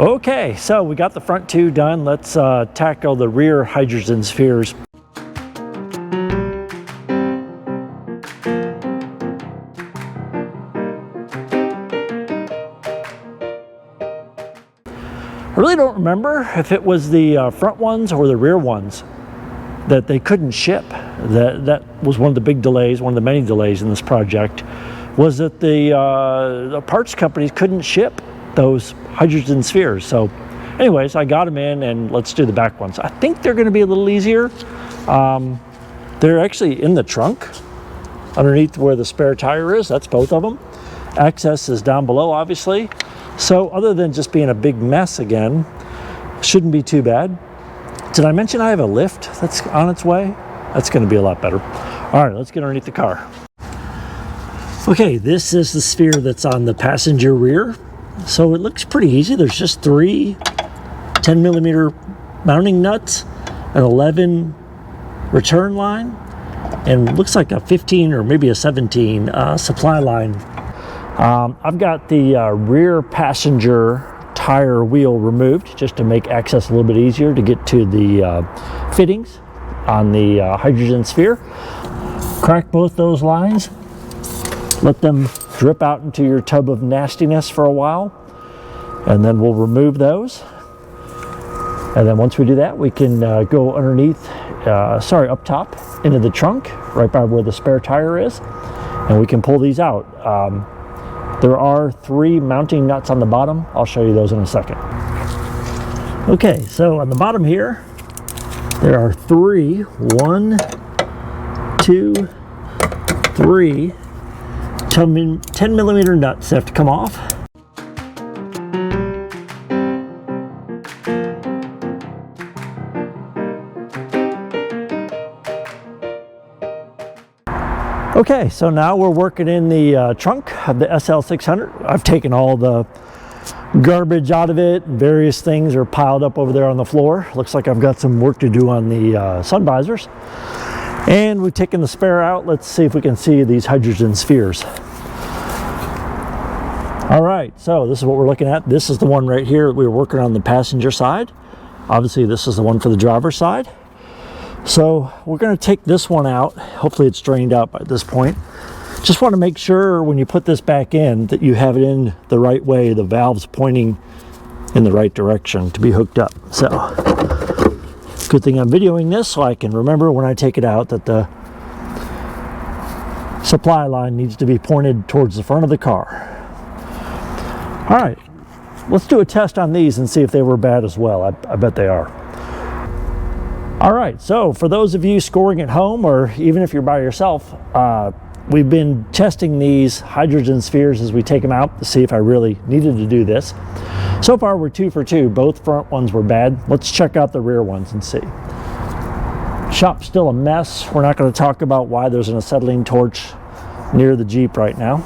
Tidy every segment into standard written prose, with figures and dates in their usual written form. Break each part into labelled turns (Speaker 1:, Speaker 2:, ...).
Speaker 1: Okay, so we got the front two done. Let's tackle the rear hydrogen spheres. I really don't remember if it was the front ones or the rear ones that they couldn't ship. That was one of the big delays, one of the many delays in this project, was that the parts companies couldn't ship those hydrogen spheres. So anyways, I got them in, and let's do the back ones. I think they're going to be a little easier. They're actually in the trunk underneath where the spare tire is. That's both of them. Access is down below, obviously. So other than just being a big mess again, shouldn't be too bad. Did I mention I have a lift that's on its way? That's going to be a lot better. All right, let's get underneath the car. Okay, this is the sphere that's on the passenger rear. So it looks pretty easy. There's just 3 10mm mounting nuts, an 11 return line, and looks like a 15 or maybe a 17 supply line. I've got the rear passenger tire wheel removed just to make access a little bit easier to get to the fittings on the hydrogen sphere. Crack both those lines, let them drip out into your tub of nastiness for a while, and then we'll remove those. And then once we do that, we can go underneath, up top into the trunk, right by where the spare tire is, and we can pull these out. There are 3 mounting nuts on the bottom. I'll show you those in a second. Okay, so on the bottom here, there are 3, 1, 2, 3 10mm nuts that have to come off. Okay, so now we're working in the trunk of the SL600. I've taken all the garbage out of it. Various things are piled up over there on the floor. Looks like I've got some work to do on the sun visors. And we've taken the spare out. Let's see if we can see these hydrogen spheres. All right, so this is what we're looking at. This is the one right here. We were working on the passenger side. Obviously, this is the one for the driver's side. So we're going to take this one out. Hopefully it's drained out by this point. Just want to make sure when you put this back in that you have it in the right way, the valve's pointing in the right direction to be hooked up. So good thing I'm videoing this so I can remember when I take it out that the supply line needs to be pointed towards the front of the car. All right, let's do a test on these and see if they were bad as well. I bet they are. All right, so for those of you scoring at home, or even if you're by yourself, we've been testing these hydrogen spheres as we take them out to see if I really needed to do this. So far, we're 2 for 2. Both front ones were bad. Let's check out the rear ones and see. Shop's still a mess. We're not going to talk about why there's an acetylene torch near the Jeep right now.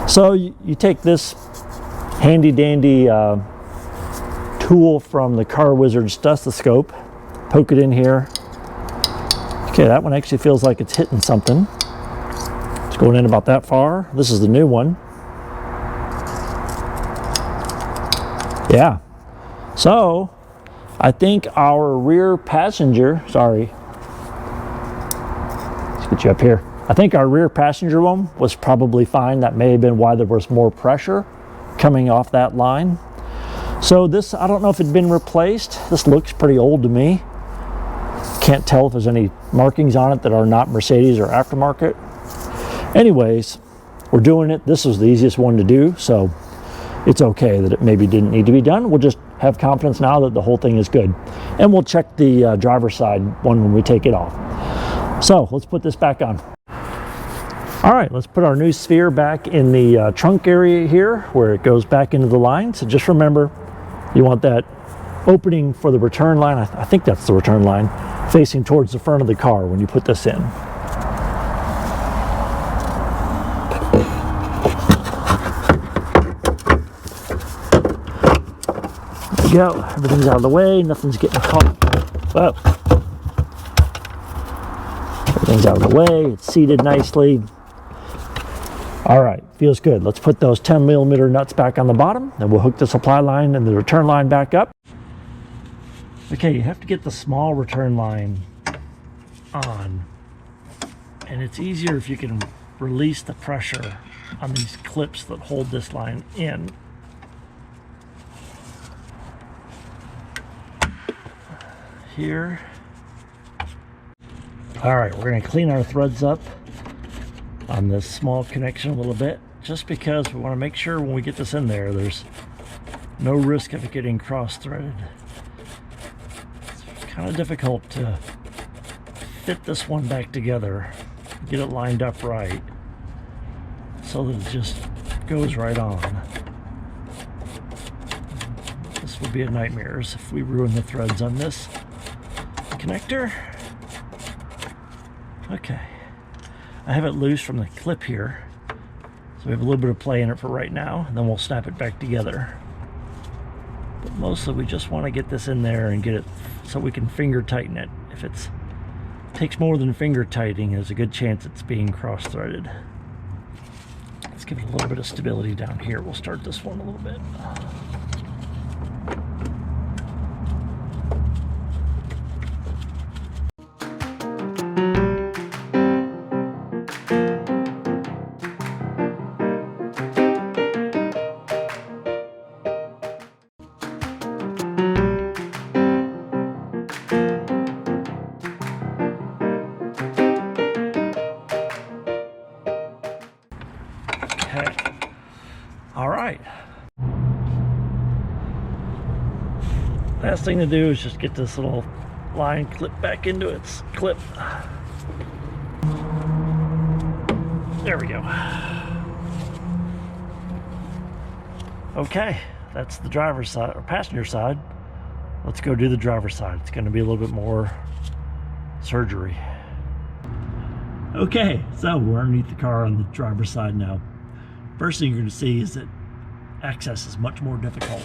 Speaker 1: So you take this handy dandy tool from the Car Wizard stethoscope, poke it in here. Okay, that one actually feels like it's hitting something. It's going in about that far. This is the new one. Yeah. So I think our rear passenger, sorry, let's get you up here. I think our rear passenger one was probably fine. That may have been why there was more pressure coming off that line. So this, I don't know if it'd been replaced. This looks pretty old to me. Can't tell if there's any markings on it that are not Mercedes or aftermarket. Anyways, we're doing it. This was the easiest one to do, so it's okay that it maybe didn't need to be done. We'll just have confidence now that the whole thing is good. And we'll check the driver's side one when we take it off. So let's put this back on. All right, let's put our new sphere back in the trunk area here where it goes back into the line. So just remember, you want that opening for the return line. I think that's the return line, facing towards the front of the car when you put this in. There we go. Everything's out of the way. Nothing's getting caught. Whoa. Everything's out of the way. It's seated nicely. All right. feels good. Let's put those 10mm nuts back on the bottom, then we'll hook the supply line and the return line back up. Okay, you have to get the small return line on, and it's easier if you can release the pressure on these clips that hold this line in. Here. All right, we're going to clean our threads up on this small connection a little bit, just because we want to make sure when we get this in there, there's no risk of it getting cross-threaded. It's kind of difficult to fit this one back together, get it lined up right, so that it just goes right on. This would be a nightmare if we ruin the threads on this connector. Okay, I have it loose from the clip here, so we have a little bit of play in it for right now, and then we'll snap it back together. But mostly we just want to get this in there and get it so we can finger tighten it. If it takes more than finger tightening, there's a good chance it's being cross-threaded. Let's give it a little bit of stability down here. We'll start this one a little bit. All right. Last thing to do is just get this little line clip back into its clip. There we go. Okay, that's the driver's side or passenger side. Let's go do the driver's side. It's going to be a little bit more surgery. Okay, so we're underneath the car on the driver's side now. First thing you're going to see is that access is much more difficult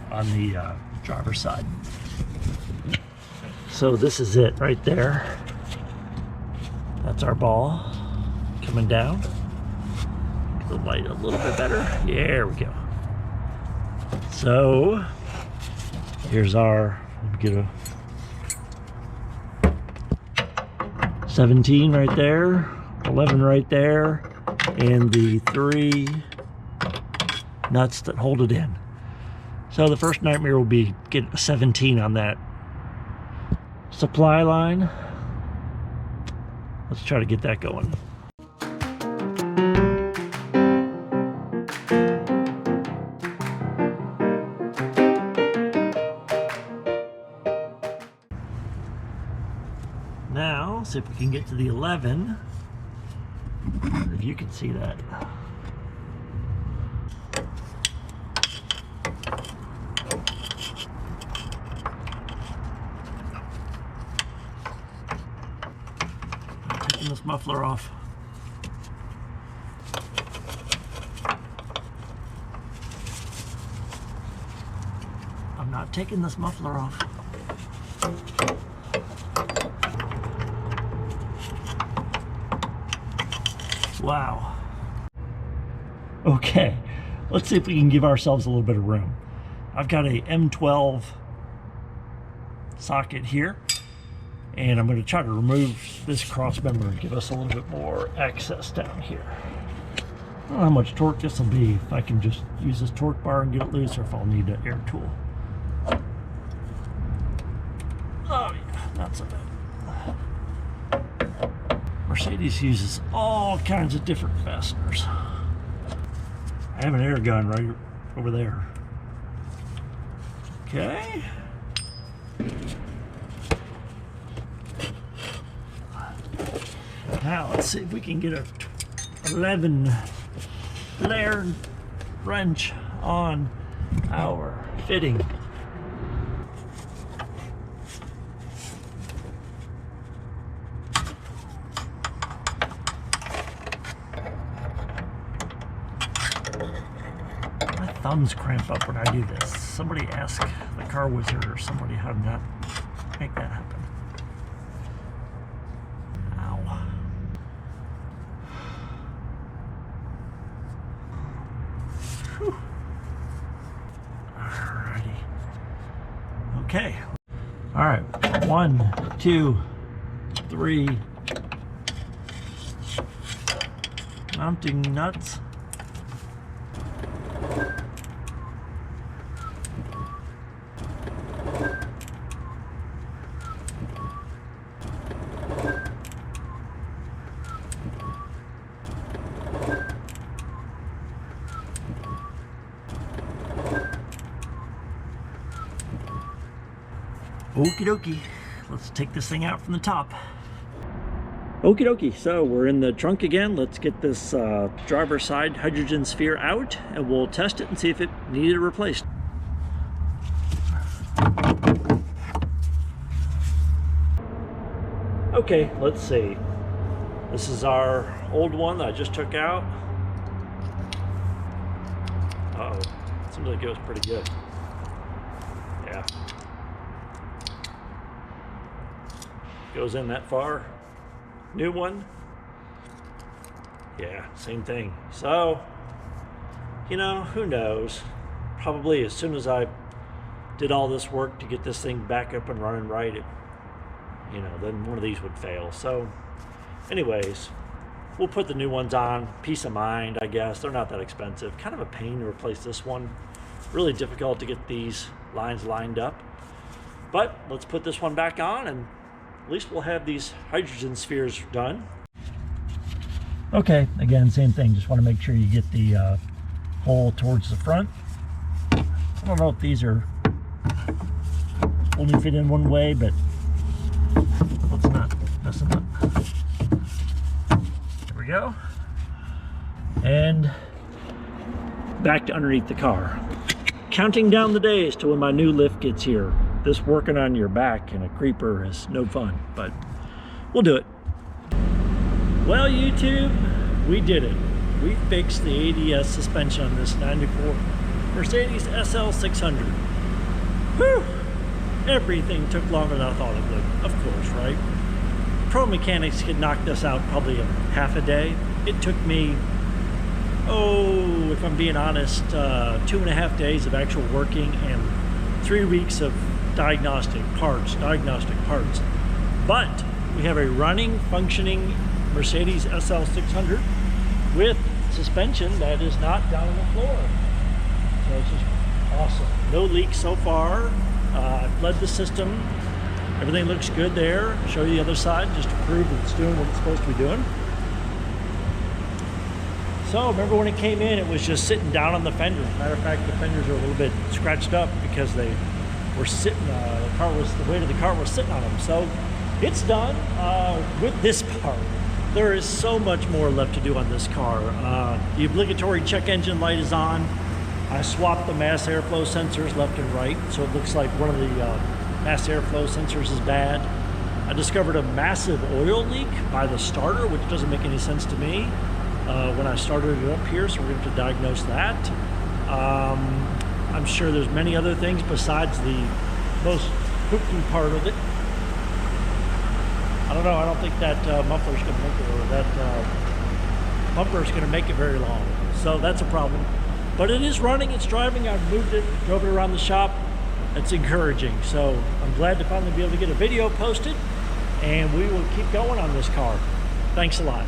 Speaker 1: on the driver's side. So this is it right there. That's our ball coming down. Get the light a little bit better. There we go. So here's our, let me get a 17 right there, 11 right there, and the 3 nuts that hold it in. So the first nightmare will be get a 17 on that supply line. Let's try to get that going. Now, see if we can get to the 11. If you can see that. I'm taking this muffler off. I'm not taking this muffler off. Wow. Okay, let's see if we can give ourselves a little bit of room. I've got a M12 socket here, and I'm going to try to remove this cross member and give us a little bit more access down here. I don't know how much torque this will be, if I can just use this torque bar and get it loose, or if I'll need an air tool. Oh yeah, not so bad. Mercedes uses all kinds of different fasteners. I have an air gun right over there. Okay. Now let's see if we can get a 11 layer wrench on our fitting. Thumbs cramp up when I do this. Somebody ask the car wizard or somebody how to not make that happen. Ow. Okay. All right. 1, 2, 3. Mounting nuts. Okie dokie, let's take this thing out from the top. Okie dokie, so we're in the trunk again. Let's get this driver's side hydrogen sphere out and we'll test it and see if it needed replaced. Okay, let's see. This is our old one that I just took out. Uh-oh, seems like it goes pretty good. Yeah. Goes in that far. New one. Yeah, same thing. So, you know, who knows? Probably as soon as I did all this work to get this thing back up and running right, you know, then one of these would fail. So, anyways, we'll put the new ones on. Peace of mind, I guess. They're not that expensive. Kind of a pain to replace this one. Really difficult to get these lines lined up. But let's put this one back on and at least we'll have these hydrogen spheres done. Okay, again, same thing. Just want to make sure you get the hole towards the front. I don't know if these are only fit in one way, but let's not mess them up. There we go. And back to underneath the car. Counting down the days to when my new lift gets here. This working on your back in a creeper is no fun, but we'll do it. Well, YouTube, we did it. We fixed the ADS suspension on this 94 Mercedes SL600. Whew! Everything took longer than I thought it would, of course, right? Pro mechanics could knock this out probably in half a day. It took me, oh, if I'm being honest, 2.5 days of actual working and 3 weeks of diagnostic parts. But we have a running, functioning Mercedes SL600 with suspension that is not down on the floor. So it's just awesome. No leaks so far. I've led the system. Everything looks good there. I'll show you the other side just to prove that it's doing what it's supposed to be doing. So remember when it came in, it was just sitting down on the fenders. Matter of fact, the fenders are a little bit scratched up because they were sitting, the weight of the car was sitting on them. So it's done with this part. There is so much more left to do on this car. The obligatory check engine light is on. I swapped the mass airflow sensors left and right, so it looks like one of the mass airflow sensors is bad. I discovered a massive oil leak by the starter, which doesn't make any sense to me when I started it up here, so we're going to have to diagnose that. I'm sure there's many other things besides the most kooky part of it. I don't know, I don't think that muffler's going to make it, or that bumper's going to make it very long. So that's a problem. But it is running, it's driving. I've moved it, drove it around the shop. It's encouraging. So I'm glad to finally be able to get a video posted, and we will keep going on this car. Thanks a lot.